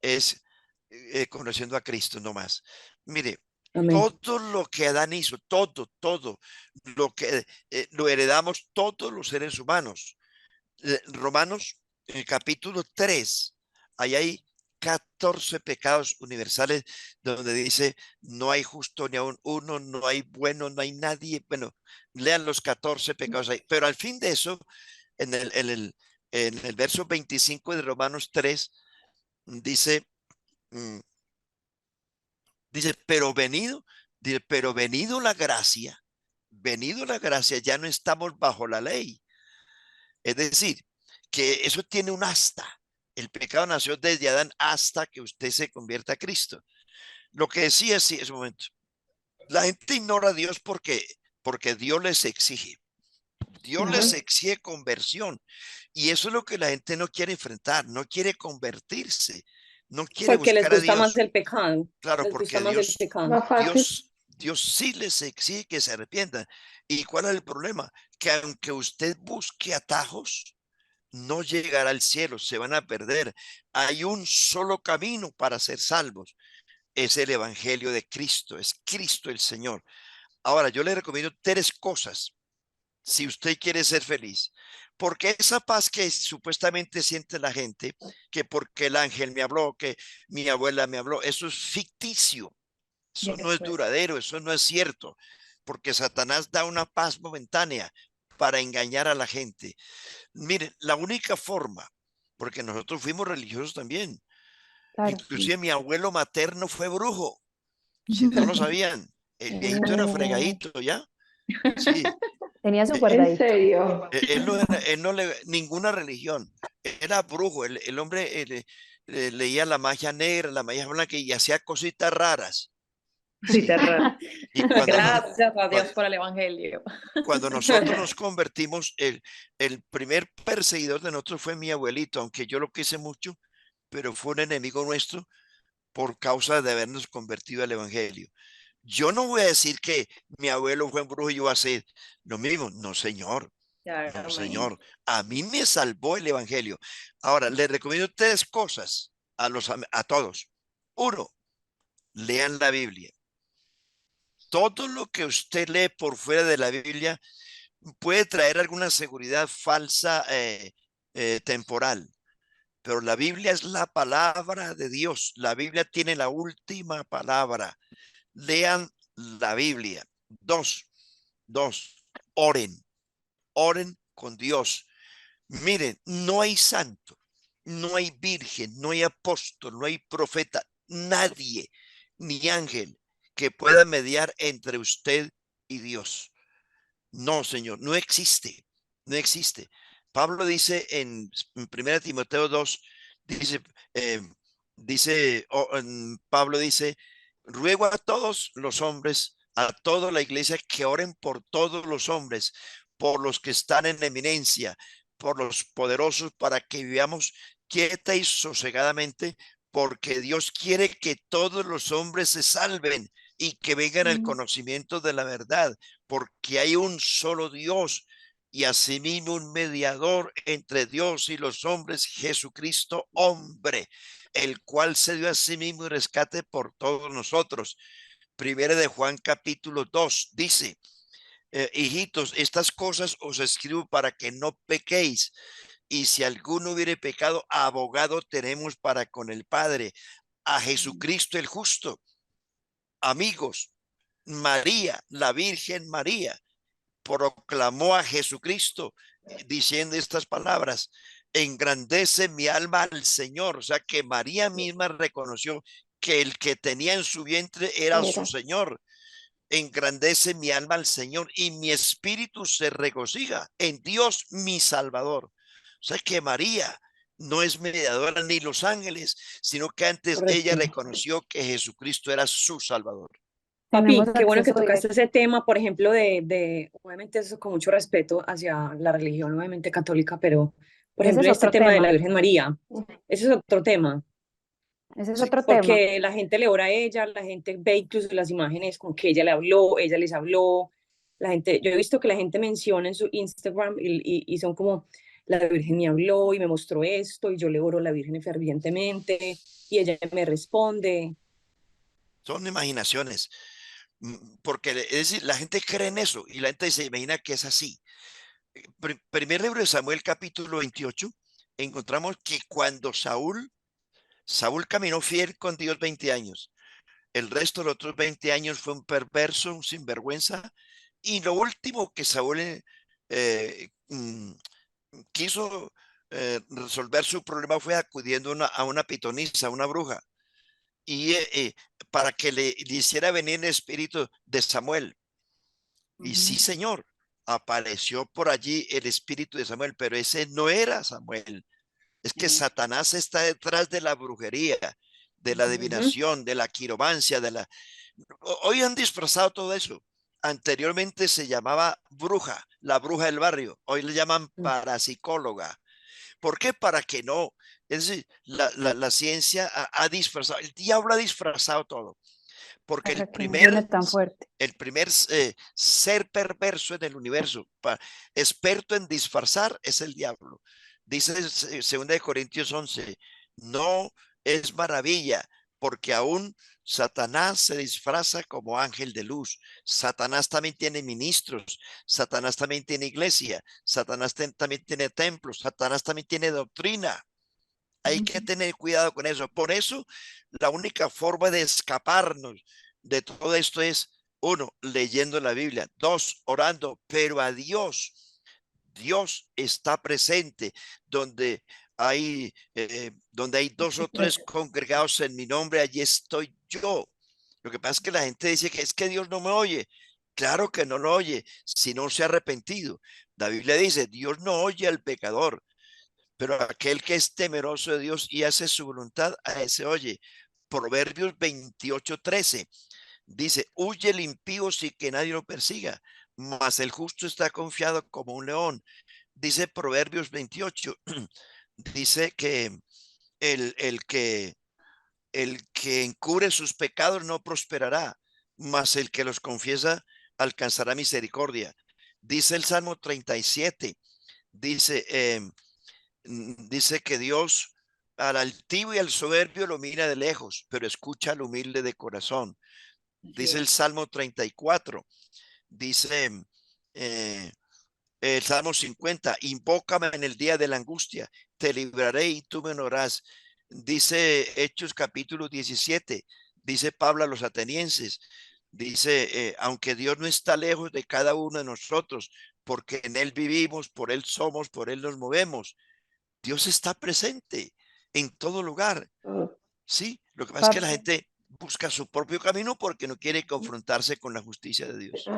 es conociendo a Cristo, no más. Mire, Amén. todo lo que Adán hizo, todo lo que lo heredamos todos los seres humanos. Romanos, en el capítulo 3, ahí hay 14 pecados universales donde dice, no hay justo ni aun uno, no hay bueno, no hay nadie. Bueno, lean los 14 pecados ahí. Pero al fin de eso, en el verso 25 de Romanos 3, dice, mm, dice, pero venido la gracia, ya no estamos bajo la ley. Es decir, que eso tiene un hasta. El pecado nació desde Adán hasta que usted se convierta a Cristo. Lo que decía, sí, es un momento. La gente ignora a Dios porque Dios les exige. Dios les Ujú. exige conversión. Y eso es lo que la gente no quiere enfrentar, no quiere convertirse, no quiere Porque les buscar a gusta más Dios. el pecado. Claro, Les gusta porque más el pecado. Más fácil. Dios sí les exige que se arrepientan. ¿Y cuál es el problema? Que aunque usted busque atajos, no llegará al cielo, se van a perder. Hay un solo camino para ser salvos. Es el evangelio de Cristo, es Cristo el Señor. Ahora, yo le recomiendo tres cosas si usted quiere ser feliz. Porque esa paz que supuestamente siente la gente, que porque el ángel me habló, que mi abuela me habló, eso es ficticio. Eso no es duradero, eso no es cierto, porque Satanás da una paz momentánea para engañar a la gente. Miren, la única forma, porque nosotros fuimos religiosos también, Claro. inclusive mi abuelo materno fue brujo, si no lo sabían, el viejito era Oh, fregadito, ¿ya? Sí, tenía su En guardadito. serio. él no le, ninguna religión, era brujo, el hombre leía la magia negra, la magia blanca y hacía cositas raras. Sí, Sí, terror. y cuando, Gracias a Dios cuando, por el evangelio. cuando nosotros nos convertimos, el primer perseguidor de nosotros fue mi abuelito, aunque yo lo quise mucho, pero fue un enemigo nuestro por causa de habernos convertido al evangelio. Yo no voy a decir que mi abuelo fue un brujo y yo voy a hacer lo mismo. No, señor. No, señor. A mí me salvó el evangelio. Ahora, les recomiendo tres cosas a todos. Uno, lean la Biblia. Todo lo que usted lee por fuera de la Biblia puede traer alguna seguridad falsa temporal, pero la Biblia es la palabra de Dios. La Biblia tiene la última palabra. Lean la Biblia. Dos, oren con Dios. Miren, no hay santo, no hay virgen, no hay apóstol, no hay profeta, nadie, ni ángel que pueda mediar entre usted y Dios. No, Señor, no existe, no existe. Pablo dice en 1 Timoteo 2, dice, eh, Pablo dice, ruego a todos los hombres, a toda la iglesia, que oren por todos los hombres, por los que están en eminencia, por los poderosos, para que vivamos quieta y sosegadamente, porque Dios quiere que todos los hombres se salven y que vengan al conocimiento de la verdad, porque hay un solo Dios y asimismo un mediador entre Dios y los hombres, Jesucristo hombre, el cual se dio a sí mismo y rescate por todos nosotros. Primera de Juan capítulo 2 dice, hijitos, estas cosas os escribo para que no pequéis. Y si alguno hubiere pecado, abogado tenemos para con el Padre, a Jesucristo el justo. Amigos, María, la Virgen María, proclamó a Jesucristo diciendo estas palabras: engrandece mi alma al Señor. O sea que María misma reconoció que el que tenía en su vientre era su Señor. Engrandece mi alma al Señor y mi espíritu se regocija en Dios mi Salvador. O sea que María no es mediadora ni los ángeles, sino que antes ella Correcto. reconoció que Jesucristo era su Salvador. Tenemos Papi, qué bueno que acceso tocaste directo. ese tema, por ejemplo, obviamente eso con mucho respeto hacia la religión, obviamente católica, pero, por Ese es ejemplo, este otro tema de la tema. Virgen María, ese es otro tema, Ese es Sí. otro tema. porque la gente le ora a ella, la gente ve incluso las imágenes con que ella le habló, ella les habló, la gente, yo he visto que la gente menciona en su Instagram y son como, la Virgen me habló y me mostró esto, y yo le oro a la Virgen fervientemente, y ella me responde. Son imaginaciones, porque es decir, la gente cree en eso y la gente se imagina que es así. Primer libro de Samuel, capítulo 28, encontramos que cuando Saúl caminó fiel con Dios 20 años, el resto de los otros 20 años fue un perverso, un sinvergüenza, y lo último que Saúl eh, mm, quiso resolver su problema fue acudiendo a una pitonisa, a una bruja, y para que le hiciera venir el espíritu de Samuel. Y sí, Señor, apareció por allí el espíritu de Samuel, pero ese no era Samuel. Es que Satanás está detrás de la brujería, de la Ujú. adivinación, de la quiromancia, Hoy han disfrazado todo eso. Anteriormente se llamaba bruja, la bruja del barrio. Hoy le llaman parapsicóloga. ¿Por qué? Para que no. Es decir, la ciencia ha disfrazado, el diablo ha disfrazado todo. Porque Para que no suene tan fuerte. el primer ser perverso en el universo, experto en disfrazar, es el diablo. Dice 2 Corintios 11, no es maravilla, porque aún Satanás se disfraza como ángel de luz. Satanás también tiene ministros, Satanás también tiene iglesia, Satanás también tiene templos, Satanás también tiene doctrina. Hay que tener cuidado con eso. Por eso, la única forma de escaparnos de todo esto es, uno, leyendo la Biblia, dos, orando, pero a Dios. Dios está presente donde hay dos o tres congregados en mi nombre, allí estoy yo. Lo que pasa es que la gente dice que es que Dios no me oye. Claro que no lo oye si no se ha arrepentido. La Biblia dice, Dios no oye al pecador, pero aquel que es temeroso de Dios y hace su voluntad, a ese oye. Proverbios 28:13 dice, huye el impío sin que nadie lo persiga, mas el justo está confiado como un león. Dice Proverbios 28, dice que el, el que el que encubre sus pecados no prosperará, mas el que los confiesa alcanzará misericordia. Dice el Salmo 37, dice, dice que Dios al altivo y al soberbio lo mira de lejos, pero escucha al humilde de corazón. Dice el Salmo 34, dice el Salmo 50, invócame en el día de la angustia, te libraré y tú me honorarás. Dice Hechos capítulo 17, dice Pablo a los atenienses, dice, aunque Dios no está lejos de cada uno de nosotros, porque en Él vivimos, por Él somos, por Él nos movemos. Dios está presente en todo lugar. Sí, lo que pasa es que la gente busca su propio camino porque no quiere confrontarse con la justicia de Dios.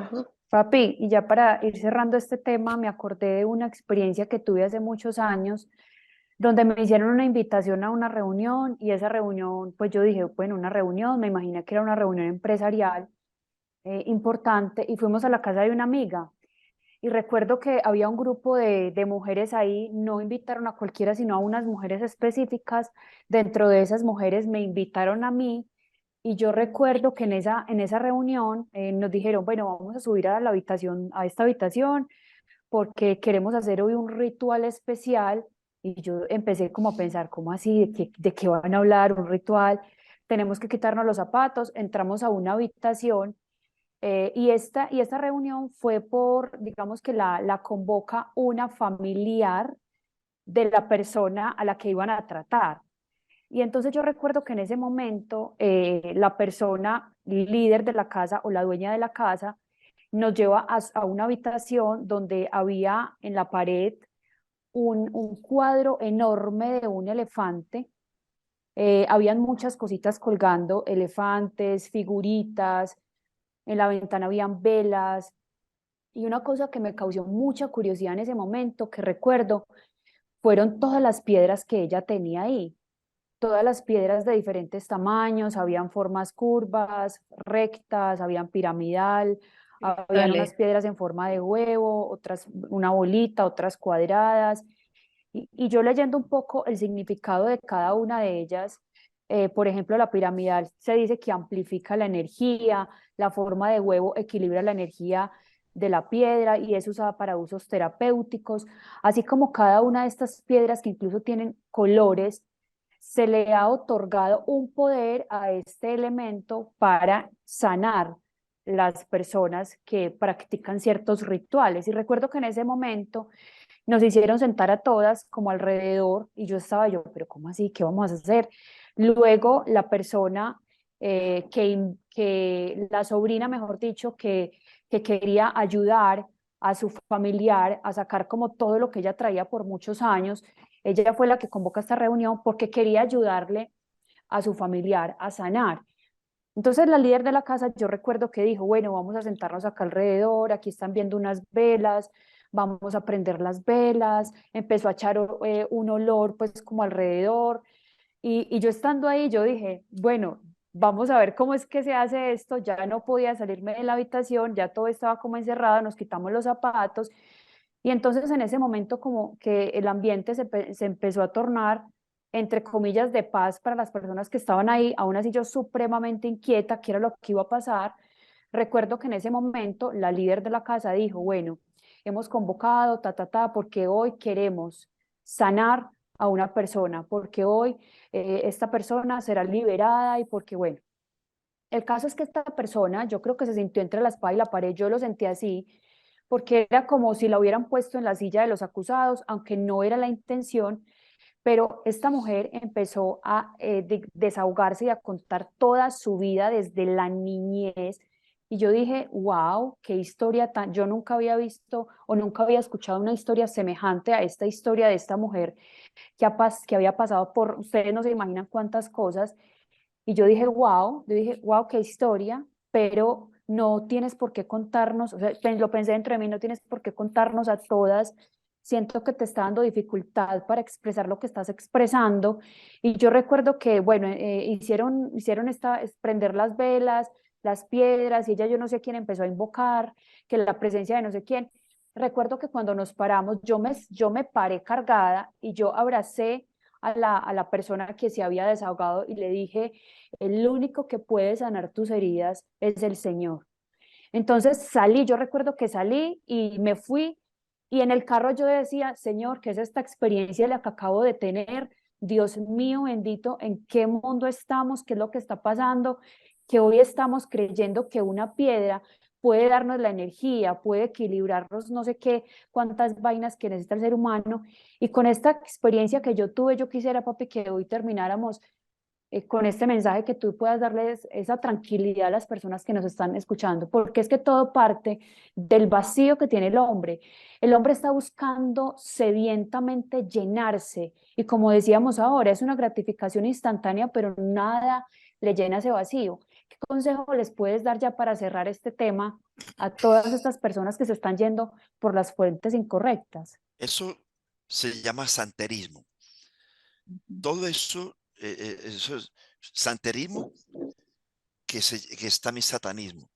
Papi, y ya para ir cerrando este tema, me acordé de una experiencia que tuve hace muchos años, donde me hicieron una invitación a una reunión y esa reunión, pues yo dije, bueno, una reunión, me imaginé que era una reunión empresarial importante y fuimos a la casa de una amiga. Y recuerdo que había un grupo de mujeres ahí, no invitaron a cualquiera, sino a unas mujeres específicas. Dentro de esas mujeres me invitaron a mí y yo recuerdo que en esa reunión nos dijeron, bueno, vamos a subir a la habitación, a esta habitación, porque queremos hacer hoy un ritual especial. Y yo empecé como a pensar, ¿cómo así? De qué van a hablar? ¿Un ritual? Tenemos que quitarnos los zapatos, entramos a una habitación y esta reunión fue digamos que la convoca una familiar de la persona a la que iban a tratar. Y entonces yo recuerdo que en ese momento la persona líder de la casa o la dueña de la casa nos lleva a una habitación donde había en la pared un cuadro enorme de un elefante. Habían muchas cositas colgando, elefantes, figuritas, en la ventana habían velas, y una cosa que me causó mucha curiosidad en ese momento, que recuerdo, fueron todas las piedras que ella tenía ahí. Todas las piedras de diferentes tamaños, habían formas curvas, rectas, habían piramidal, habían unas Dale. piedras en forma de huevo, otras una bolita, otras cuadradas. Y yo leyendo un poco el significado de cada una de ellas, por ejemplo, la piramidal se dice que amplifica la energía, la forma de huevo equilibra la energía de la piedra y es usada para usos terapéuticos, así como cada una de estas piedras que incluso tienen colores, se le ha otorgado un poder a este elemento para sanar las personas que practican ciertos rituales. Y recuerdo que en ese momento nos hicieron sentar a todas como alrededor y yo estaba pero ¿cómo así? ¿Qué vamos a hacer? Luego la persona la sobrina, mejor dicho, que quería ayudar a su familiar a sacar como todo lo que ella traía por muchos años, ella fue la que convoca esta reunión porque quería ayudarle a su familiar a sanar. Entonces la líder de la casa, yo recuerdo que dijo, bueno, vamos a sentarnos acá alrededor, aquí están viendo unas velas, vamos a prender las velas, empezó a echar un olor pues como alrededor, y yo estando ahí, yo dije, bueno, vamos a ver cómo es que se hace esto, ya no podía salirme de la habitación, ya todo estaba como encerrado, nos quitamos los zapatos, y entonces en ese momento como que el ambiente se empezó a tornar entre comillas, de paz para las personas que estaban ahí, aún así yo supremamente inquieta, qué era lo que iba a pasar. Recuerdo que en ese momento la líder de la casa dijo, bueno, hemos convocado, porque hoy queremos sanar a una persona, porque hoy esta persona será liberada y porque, bueno, el caso es que esta persona, yo creo que se sintió entre la espada y la pared, yo lo sentí así, porque era como si la hubieran puesto en la silla de los acusados, aunque no era la intención, pero esta mujer empezó a desahogarse y a contar toda su vida desde la niñez. Y yo dije, wow, qué historia tan... Yo nunca había visto o nunca había escuchado una historia semejante a esta historia de esta mujer que había pasado por, ustedes no se imaginan cuántas cosas. Y yo dije, wow, qué historia, pero no tienes por qué contarnos, o sea, lo pensé dentro de mí, no tienes por qué contarnos a todas. Siento que te está dando dificultad para expresar lo que estás expresando. Y yo recuerdo que, bueno, hicieron prender las velas, las piedras, y ella, yo no sé quién empezó a invocar, que la presencia de no sé quién. Recuerdo que cuando nos paramos, yo me paré cargada y yo abracé a la persona que se había desahogado y le dije, el único que puede sanar tus heridas es el Señor. Entonces salí, yo recuerdo que salí y me fui y en el carro yo decía, Señor, ¿qué es esta experiencia la que acabo de tener? Dios mío bendito, ¿en qué mundo estamos? ¿Qué es lo que está pasando? que hoy estamos creyendo que una piedra puede darnos la energía, puede equilibrarnos no sé qué, cuántas vainas que necesita el ser humano. Y con esta experiencia que yo tuve, yo quisiera, papi, que hoy termináramos con este mensaje, que tú puedas darles esa tranquilidad a las personas que nos están escuchando, porque es que todo parte del vacío que tiene el hombre. El hombre está buscando sedientamente llenarse y, como decíamos ahora, es una gratificación instantánea, pero nada le llena ese vacío. ¿Qué consejo les puedes dar ya para cerrar este tema a todas estas personas que se están yendo por las fuentes incorrectas? Eso se llama santerismo. Todo eso, eso es santerismo que está mi satanismo.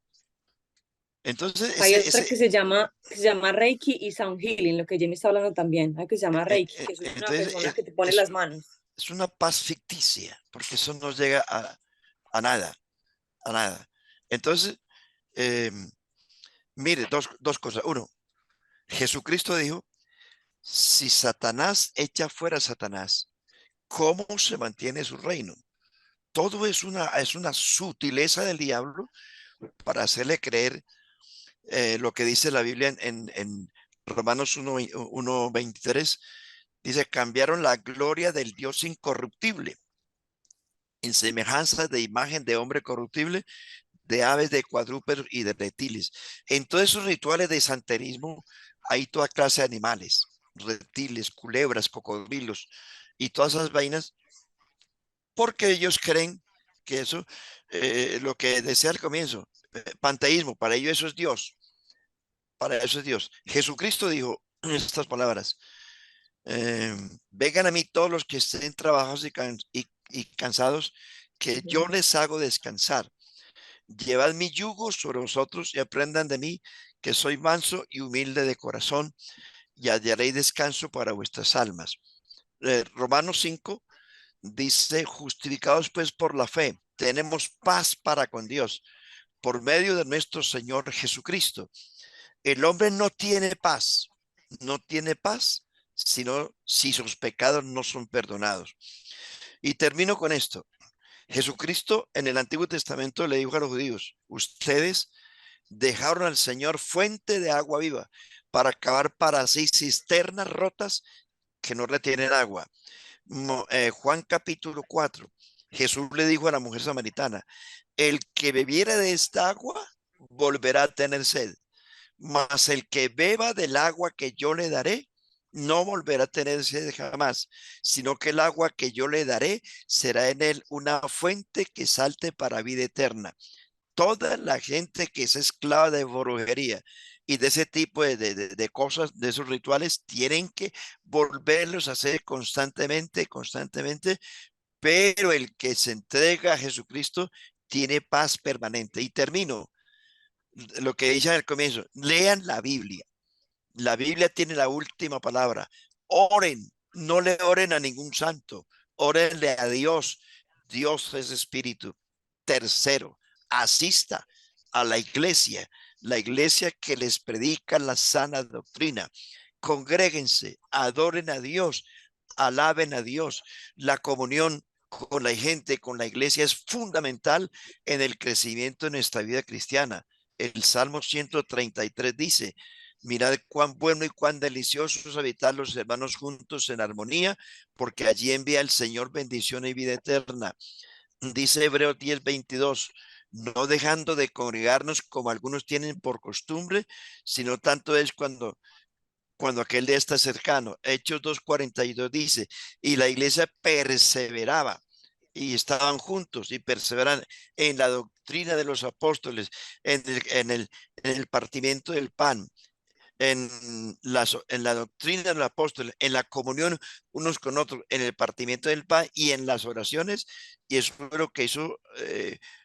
Entonces, Hay otra que se llama Reiki y Sound Healing, lo que Jenny está hablando también. Hay que se llama Reiki, que es una entonces persona que te pone las manos. es una paz ficticia, porque eso no llega a nada, a nada. Entonces, eh, mire, dos cosas. Uno, Jesucristo dijo, si Satanás echa fuera a Satanás, ¿cómo se mantiene su reino? Todo es una sutileza del diablo para hacerle creer lo que dice la Biblia en Romanos 1:23. Dice, cambiaron la gloria del Dios incorruptible en semejanza de imagen de hombre corruptible, de aves, de cuadrúpedos y de reptiles. En todos esos rituales de santerismo hay toda clase de animales, reptiles, culebras, cocodrilos y todas esas vainas, porque ellos creen que eso, lo que decía al comienzo, panteísmo, para ellos eso es Dios, para eso es Dios. Jesucristo dijo estas palabras, vengan a mí todos los que estén trabajados y cansados, que yo les hago descansar. Llevad mi yugo sobre vosotros y aprendan de mí, que soy manso y humilde de corazón, y hallaréis descanso para vuestras almas. Romanos 5 dice, justificados pues por la fe, tenemos paz para con Dios por medio de nuestro Señor Jesucristo. El hombre no tiene paz, sino si sus pecados no son perdonados. Y termino con esto. Jesucristo en el Antiguo Testamento le dijo a los judíos, ustedes dejaron al Señor fuente de agua viva para cavar para sí cisternas rotas que no retienen agua. Juan capítulo 4, Jesús le dijo a la mujer samaritana, el que bebiera de esta agua volverá a tener sed, mas el que beba del agua que yo le daré no volverá a tener sed jamás, sino que el agua que yo le daré será en él una fuente que salte para vida eterna. Toda la gente que es esclava de brujería y de ese tipo de cosas, de esos rituales, tienen que volverlos a hacer constantemente, constantemente, pero el que se entrega a Jesucristo tiene paz permanente. Y termino lo que dije al comienzo, lean la Biblia. La Biblia tiene la última palabra. Oren, no le oren a ningún santo, órenle a Dios. Dios es espíritu. Tercero, asista a la iglesia que les predica la sana doctrina. Congréguense, adoren a Dios, alaben a Dios. La comunión con la gente, con la iglesia es fundamental en el crecimiento de nuestra vida cristiana. El Salmo 133 dice, mirad cuán bueno y cuán delicioso es habitar los hermanos juntos en armonía, porque allí envía el Señor bendición y vida eterna. Dice Hebreos 10:22, no dejando de congregarnos como algunos tienen por costumbre, sino tanto es cuando aquel día está cercano. Hechos 2:42 dice, y la iglesia perseveraba y estaban juntos y perseveran en la doctrina de los apóstoles, en el partimiento del pan, en la doctrina de los apóstoles, en la comunión unos con otros, en el partimiento del pan y en las oraciones. Y eso es lo que hizo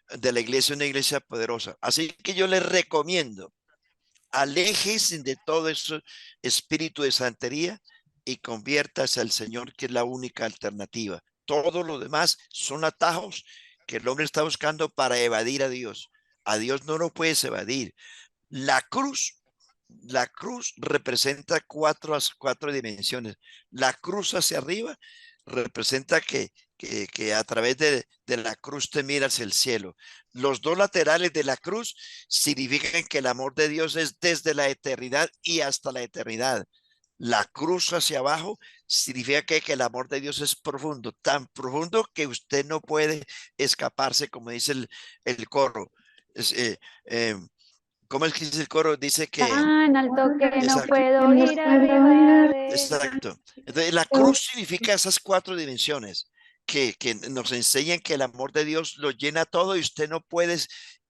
de la iglesia una iglesia poderosa. Así que yo les recomiendo, aléjese de todo ese espíritu de santería y conviértase al Señor, que es la única alternativa. Todo lo demás son atajos que el hombre está buscando para evadir a Dios. A Dios no lo puedes evadir. La cruz, la cruz representa cuatro dimensiones. La cruz hacia arriba representa que que a través de la cruz te mira hacia el cielo. Los dos laterales de la cruz significan que el amor de Dios es desde la eternidad y hasta la eternidad. La cruz hacia abajo significa que el amor de Dios es profundo, tan profundo que usted no puede escaparse, como dice el coro. Es, ¿cómo es que dice el coro? Dice que... Tan alto que no Exacto. puedo ir arriba de... Exacto. Entonces, la cruz significa esas cuatro dimensiones que nos enseñan que el amor de Dios lo llena todo y usted no puede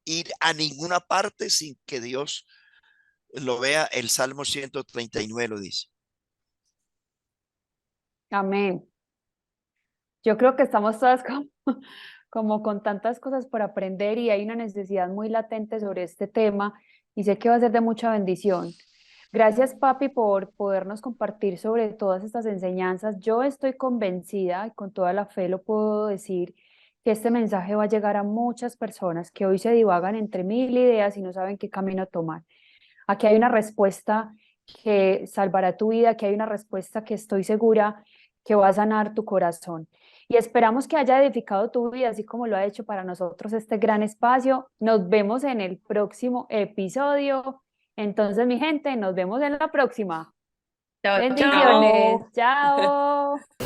ir a ninguna parte sin que Dios lo vea. El Salmo 139 lo dice. Amén. Yo creo que estamos todas como con tantas cosas por aprender y hay una necesidad muy latente sobre este tema y sé que va a ser de mucha bendición. Gracias, papi, por podernos compartir sobre todas estas enseñanzas. Yo estoy convencida y con toda la fe lo puedo decir que este mensaje va a llegar a muchas personas que hoy se divagan entre mil ideas y no saben qué camino tomar. Aquí hay una respuesta que salvará tu vida, que hay una respuesta que estoy segura que va a sanar tu corazón. Y esperamos que haya edificado tu vida, así como lo ha hecho para nosotros este gran espacio. Nos vemos en el próximo episodio. Entonces, mi gente, nos vemos en la próxima. Chao, Bendiciones. chao. Chao.